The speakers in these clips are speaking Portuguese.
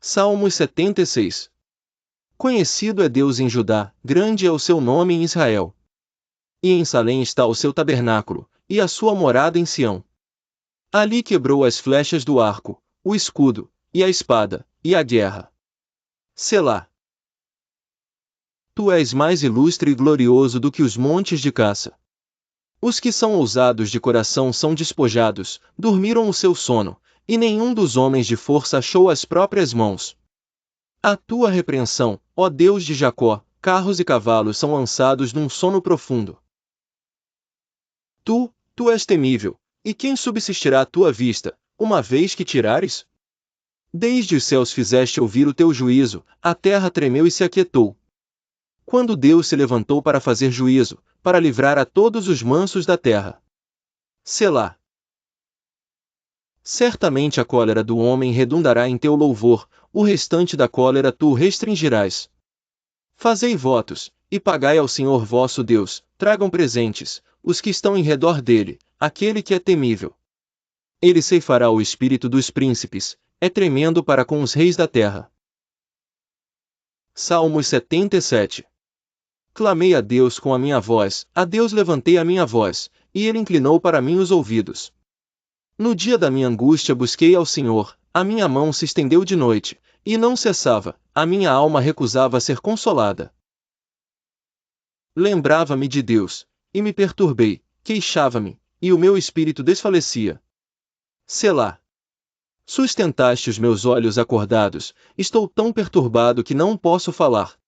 Salmos 76. Conhecido é Deus em Judá, grande é o seu nome em Israel. E em Salém está o seu tabernáculo, e a sua morada em Sião. Ali quebrou as flechas do arco, o escudo, e a espada, e a guerra. Selá. Tu és mais ilustre e glorioso do que os montes de caça. Os que são ousados de coração são despojados, dormiram o seu sono, e nenhum dos homens de força achou as próprias mãos. A tua repreensão, ó Deus de Jacó, carros e cavalos são lançados num sono profundo. Tu és temível, e quem subsistirá à tua vista, uma vez que tirares? Desde os céus fizeste ouvir o teu juízo, a terra tremeu e se aquietou. Quando Deus se levantou para fazer juízo, para livrar a todos os mansos da terra. Selá. Certamente a cólera do homem redundará em teu louvor, o restante da cólera tu restringirás. Fazei votos, e pagai ao Senhor vosso Deus, tragam presentes, os que estão em redor dele, aquele que é temível. Ele ceifará o espírito dos príncipes, é tremendo para com os reis da terra. Salmos 77. Clamei a Deus com a minha voz, a Deus levantei a minha voz, e ele inclinou para mim os ouvidos. No dia da minha angústia busquei ao Senhor, a minha mão se estendeu de noite, e não cessava, a minha alma recusava ser consolada. Lembrava-me de Deus, e me perturbei, queixava-me, e o meu espírito desfalecia. Selá. Sustentaste os meus olhos acordados, estou tão perturbado que não posso falar.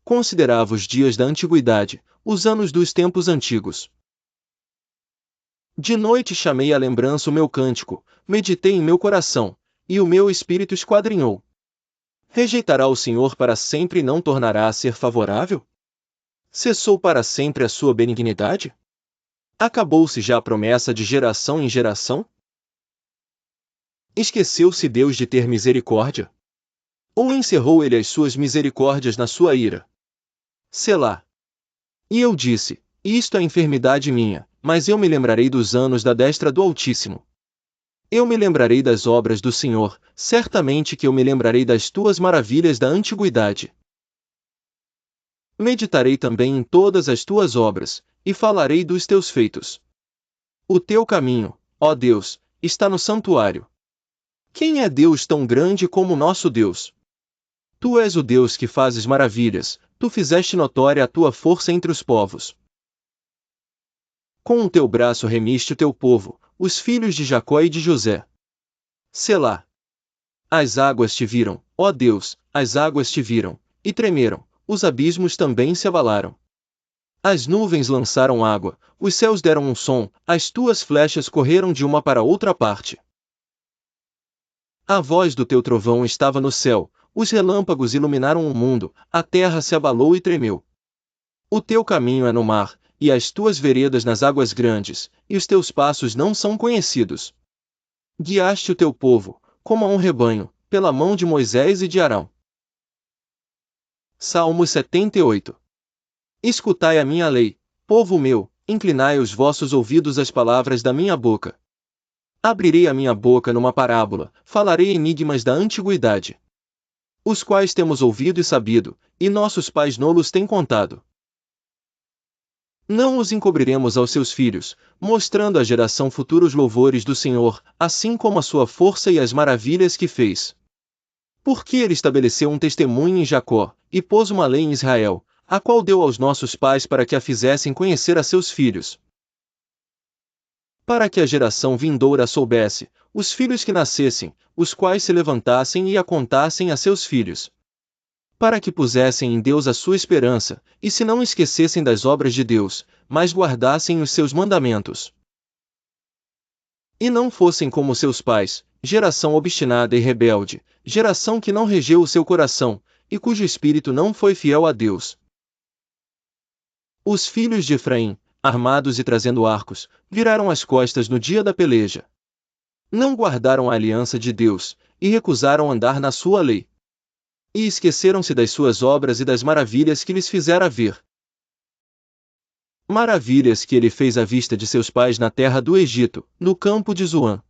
Considerava os dias da antiguidade, os anos dos tempos antigos. De noite chamei à lembrança o meu cântico, meditei em meu coração, e o meu espírito esquadrinhou. Rejeitará o Senhor para sempre e não tornará a ser favorável? Cessou para sempre a sua benignidade? Acabou-se já a promessa de geração em geração? Esqueceu-se Deus de ter misericórdia? Ou encerrou ele as suas misericórdias na sua ira? Selá. E eu disse, isto é enfermidade minha, mas eu me lembrarei dos anos da destra do Altíssimo. Eu me lembrarei das obras do Senhor, certamente que eu me lembrarei das tuas maravilhas da antiguidade. Meditarei também em todas as tuas obras, e falarei dos teus feitos. O teu caminho, ó Deus, está no santuário. Quem é Deus tão grande como nosso Deus? Tu és o Deus que fazes maravilhas, tu fizeste notória a tua força entre os povos. Com o teu braço remiste o teu povo, os filhos de Jacó e de José. Selá. As águas te viram, ó Deus, as águas te viram, e tremeram, os abismos também se abalaram. As nuvens lançaram água, os céus deram um som, as tuas flechas correram de uma para outra parte. A voz do teu trovão estava no céu, os relâmpagos iluminaram o mundo, a terra se abalou e tremeu. O teu caminho é no mar, e as tuas veredas nas águas grandes, e os teus passos não são conhecidos. Guiaste o teu povo, como a um rebanho, pela mão de Moisés e de Arão. Salmo 78. Escutai a minha lei, povo meu, inclinai os vossos ouvidos às palavras da minha boca. Abrirei a minha boca numa parábola, falarei enigmas da antiguidade, os quais temos ouvido e sabido, e nossos pais nolos têm contado. Não os encobriremos aos seus filhos, mostrando à geração futura os louvores do Senhor, assim como a sua força e as maravilhas que fez. Porque ele estabeleceu um testemunho em Jacó, e pôs uma lei em Israel, a qual deu aos nossos pais para que a fizessem conhecer a seus filhos. Para que a geração vindoura soubesse, os filhos que nascessem, os quais se levantassem e a contassem a seus filhos. Para que pusessem em Deus a sua esperança, e se não esquecessem das obras de Deus, mas guardassem os seus mandamentos. E não fossem como seus pais, geração obstinada e rebelde, geração que não regeu o seu coração, e cujo espírito não foi fiel a Deus. Os filhos de Efraim, armados e trazendo arcos, viraram as costas no dia da peleja. Não guardaram a aliança de Deus, e recusaram andar na sua lei. E esqueceram-se das suas obras e das maravilhas que lhes fizera ver. Maravilhas que ele fez à vista de seus pais na terra do Egito, no campo de Zoan.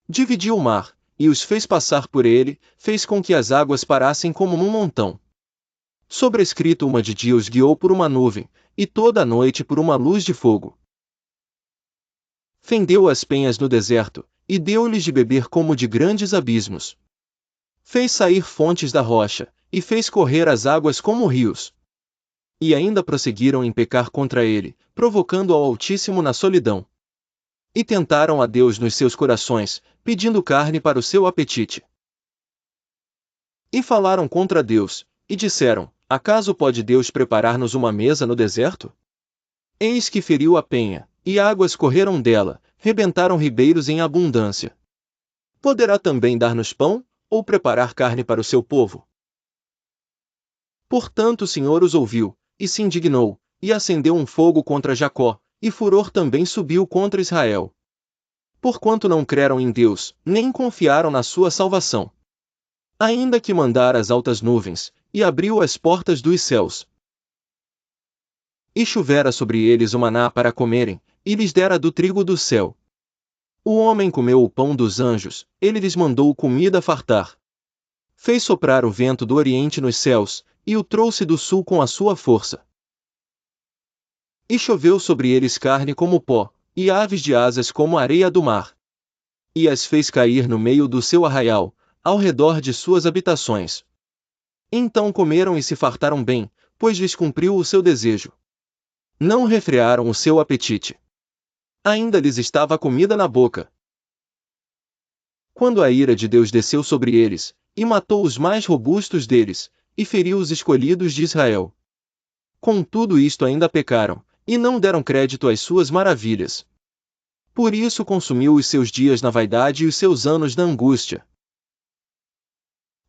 Dividiu o mar, e os fez passar por ele, fez com que as águas parassem como num montão. Sobrescrito uma de dia os guiou por uma nuvem, e toda a noite por uma luz de fogo. Fendeu as penhas no deserto, e deu-lhes de beber como de grandes abismos. Fez sair fontes da rocha, e fez correr as águas como rios. E ainda prosseguiram em pecar contra ele, provocando ao Altíssimo na solidão. E tentaram a Deus nos seus corações, pedindo carne para o seu apetite. E falaram contra Deus, e disseram: acaso pode Deus preparar-nos uma mesa no deserto? Eis que feriu a penha, e águas correram dela, rebentaram ribeiros em abundância. Poderá também dar-nos pão, ou preparar carne para o seu povo? Portanto o Senhor os ouviu, e se indignou, e acendeu um fogo contra Jacó, e furor também subiu contra Israel. Porquanto não creram em Deus, nem confiaram na sua salvação. Ainda que mandara as altas nuvens, e abriu as portas dos céus. E chovera sobre eles o maná para comerem, e lhes dera do trigo do céu. O homem comeu o pão dos anjos, ele lhes mandou comida fartar. Fez soprar o vento do oriente nos céus, e o trouxe do sul com a sua força. E choveu sobre eles carne como pó, e aves de asas como a areia do mar. E as fez cair no meio do seu arraial, ao redor de suas habitações. Então comeram e se fartaram bem, pois lhes cumpriu o seu desejo. Não refrearam o seu apetite. Ainda lhes estava a comida na boca. Quando a ira de Deus desceu sobre eles, e matou os mais robustos deles, e feriu os escolhidos de Israel. Com tudo isto ainda pecaram, e não deram crédito às suas maravilhas. Por isso consumiu os seus dias na vaidade e os seus anos na angústia.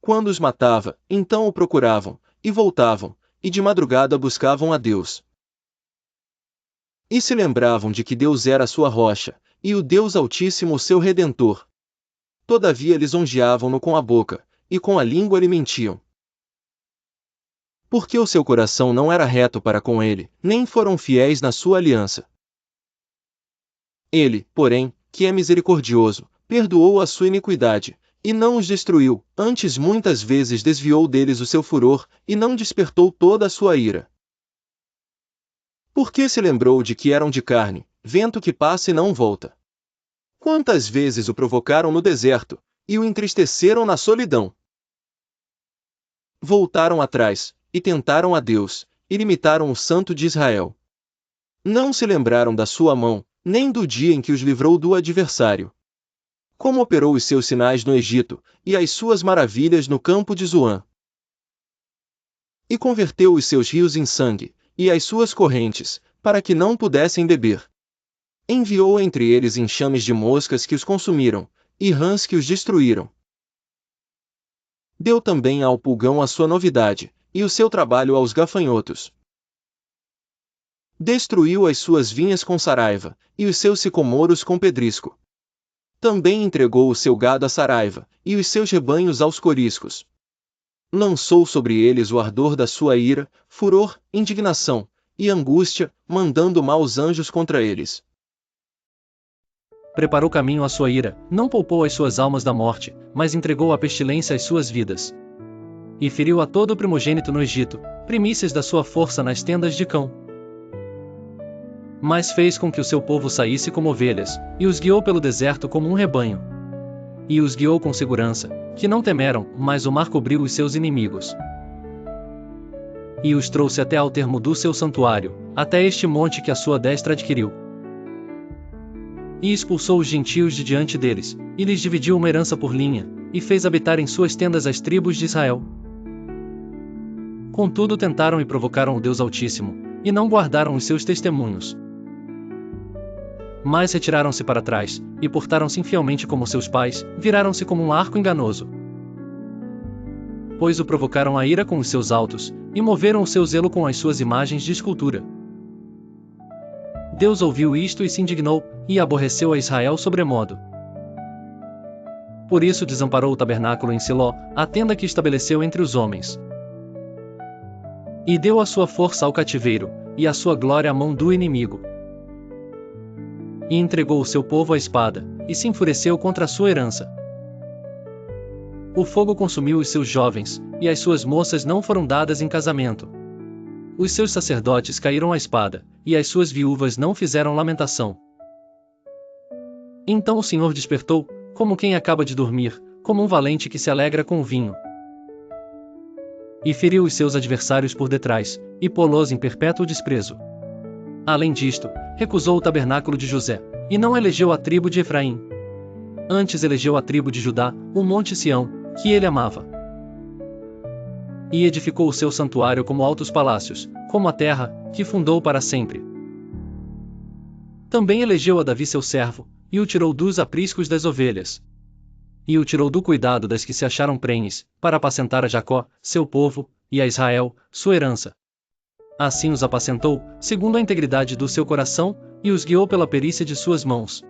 Quando os matava, então o procuravam, e voltavam, e de madrugada buscavam a Deus. E se lembravam de que Deus era a sua rocha, e o Deus Altíssimo o seu Redentor. Todavia lisonjeavam-no com a boca, e com a língua lhe mentiam. Porque o seu coração não era reto para com ele, nem foram fiéis na sua aliança. Ele, porém, que é misericordioso, perdoou a sua iniquidade, e não os destruiu, antes muitas vezes desviou deles o seu furor, e não despertou toda a sua ira. Porque se lembrou de que eram de carne, vento que passa e não volta. Quantas vezes o provocaram no deserto, e o entristeceram na solidão. Voltaram atrás, e tentaram a Deus, e limitaram o Santo de Israel. Não se lembraram da sua mão, nem do dia em que os livrou do adversário. Como operou os seus sinais no Egito, e as suas maravilhas no campo de Zoã. E converteu os seus rios em sangue, e as suas correntes, para que não pudessem beber. Enviou entre eles enxames de moscas que os consumiram, e rãs que os destruíram. Deu também ao pulgão a sua novidade, e o seu trabalho aos gafanhotos. Destruiu as suas vinhas com saraiva, e os seus sicomoros com pedrisco. Também entregou o seu gado à saraiva, e os seus rebanhos aos coriscos. Lançou sobre eles o ardor da sua ira, furor, indignação, e angústia, mandando maus anjos contra eles. Preparou caminho à sua ira, não poupou as suas almas da morte, mas entregou à pestilência as suas vidas. E feriu a todo o primogênito no Egito, primícias da sua força nas tendas de cão. Mas fez com que o seu povo saísse como ovelhas, e os guiou pelo deserto como um rebanho. E os guiou com segurança, que não temeram, mas o mar cobriu os seus inimigos. E os trouxe até ao termo do seu santuário, até este monte que a sua destra adquiriu. E expulsou os gentios de diante deles, e lhes dividiu uma herança por linha, e fez habitar em suas tendas as tribos de Israel. Contudo tentaram e provocaram o Deus Altíssimo, e não guardaram os seus testemunhos. Mas retiraram-se para trás, e portaram-se infielmente como seus pais, viraram-se como um arco enganoso. Pois o provocaram a ira com os seus altos, e moveram o seu zelo com as suas imagens de escultura. Deus ouviu isto e se indignou, e aborreceu a Israel sobremodo. Por isso desamparou o tabernáculo em Siló, a tenda que estabeleceu entre os homens. E deu a sua força ao cativeiro, e a sua glória à mão do inimigo. E entregou o seu povo à espada, e se enfureceu contra a sua herança. O fogo consumiu os seus jovens, e as suas moças não foram dadas em casamento. Os seus sacerdotes caíram à espada, e as suas viúvas não fizeram lamentação. Então o Senhor despertou, como quem acaba de dormir, como um valente que se alegra com o vinho. E feriu os seus adversários por detrás, e pô-los em perpétuo desprezo. Além disto, recusou o tabernáculo de José, e não elegeu a tribo de Efraim. Antes elegeu a tribo de Judá, o monte Sião, que ele amava. E edificou o seu santuário como altos palácios, como a terra, que fundou para sempre. Também elegeu a Davi seu servo, e o tirou dos apriscos das ovelhas. E o tirou do cuidado das que se acharam prenhes, para apacentar a Jacó, seu povo, e a Israel, sua herança. Assim os apacentou, segundo a integridade do seu coração, e os guiou pela perícia de suas mãos.